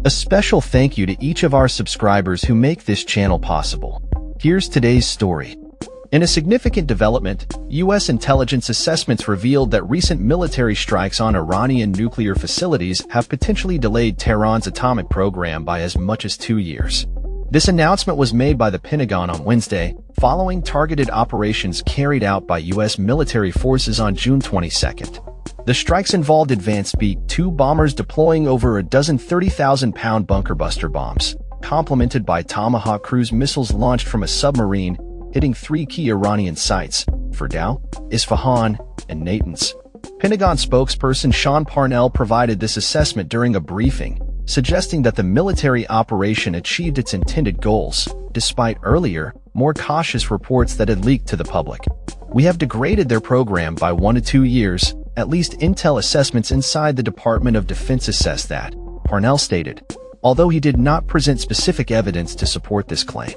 A special thank you to each of our subscribers who make this channel possible. Here's today's story. In a significant development, U.S. intelligence assessments revealed that recent military strikes on Iranian nuclear facilities have potentially delayed Tehran's atomic program by as much as 2 years. This announcement was made by the Pentagon on Wednesday, following targeted operations carried out by U.S. military forces on June 22. The strikes involved advanced B-2 bombers deploying over a dozen 30,000-pound bunker-buster bombs, complemented by Tomahawk cruise missiles launched from a submarine, hitting 3 key Iranian sites: Fordow, Isfahan, and Natanz. Pentagon spokesperson Sean Parnell provided this assessment during a briefing, suggesting that the military operation achieved its intended goals, despite earlier, more cautious reports that had leaked to the public. "We have degraded their program by 1 to 2 years, at least intel assessments inside the Department of Defense assessed that," Parnell stated, although he did not present specific evidence to support this claim.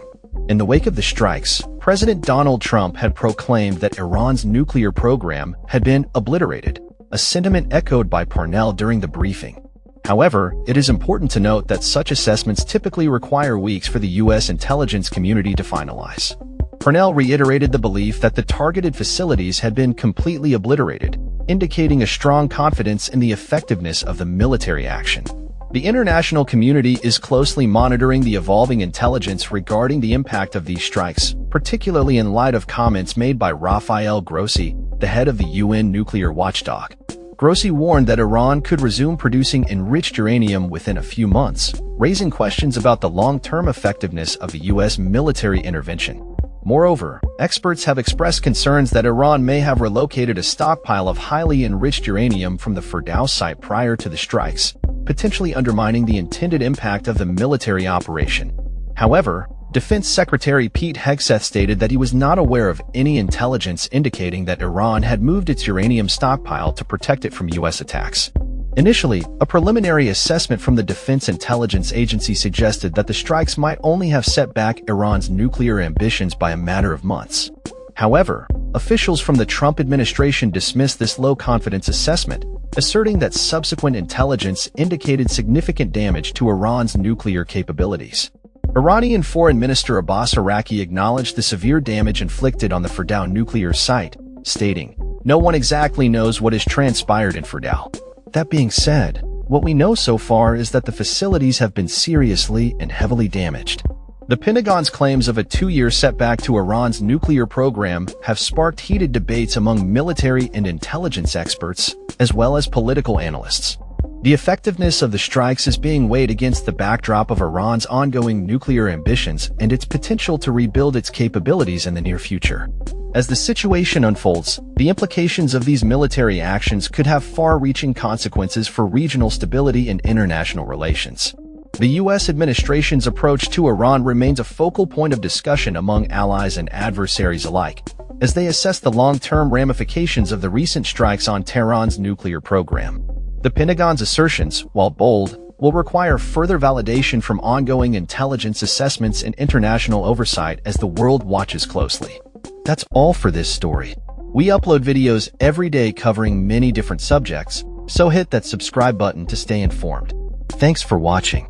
In the wake of the strikes, President Donald Trump had proclaimed that Iran's nuclear program had been obliterated, a sentiment echoed by Parnell during the briefing. However, it is important to note that such assessments typically require weeks for the U.S. intelligence community to finalize. Parnell reiterated the belief that the targeted facilities had been completely obliterated, indicating a strong confidence in the effectiveness of the military action. The international community is closely monitoring the evolving intelligence regarding the impact of these strikes, particularly in light of comments made by Rafael Grossi, the head of the UN nuclear watchdog. Grossi warned that Iran could resume producing enriched uranium within a few months, raising questions about the long-term effectiveness of the U.S. military intervention. Moreover, experts have expressed concerns that Iran may have relocated a stockpile of highly enriched uranium from the Fordow site prior to the strikes, potentially undermining the intended impact of the military operation. However, Defense Secretary Pete Hegseth stated that he was not aware of any intelligence indicating that Iran had moved its uranium stockpile to protect it from U.S. attacks. Initially, a preliminary assessment from the Defense Intelligence Agency suggested that the strikes might only have set back Iran's nuclear ambitions by a matter of months. However, officials from the Trump administration dismissed this low-confidence assessment, asserting that subsequent intelligence indicated significant damage to Iran's nuclear capabilities. Iranian Foreign Minister Abbas Araqi acknowledged the severe damage inflicted on the Fordow nuclear site, stating, "No one exactly knows what has transpired in Fordow. That being said, what we know so far is that the facilities have been seriously and heavily damaged." The Pentagon's claims of a 2-year setback to Iran's nuclear program have sparked heated debates among military and intelligence experts, as well as political analysts. The effectiveness of the strikes is being weighed against the backdrop of Iran's ongoing nuclear ambitions and its potential to rebuild its capabilities in the near future. As the situation unfolds, the implications of these military actions could have far-reaching consequences for regional stability and international relations. The U.S. administration's approach to Iran remains a focal point of discussion among allies and adversaries alike, as they assess the long-term ramifications of the recent strikes on Tehran's nuclear program. The Pentagon's assertions, while bold, will require further validation from ongoing intelligence assessments and international oversight as the world watches closely. That's all for this story. We upload videos every day covering many different subjects, so hit that subscribe button to stay informed. Thanks for watching.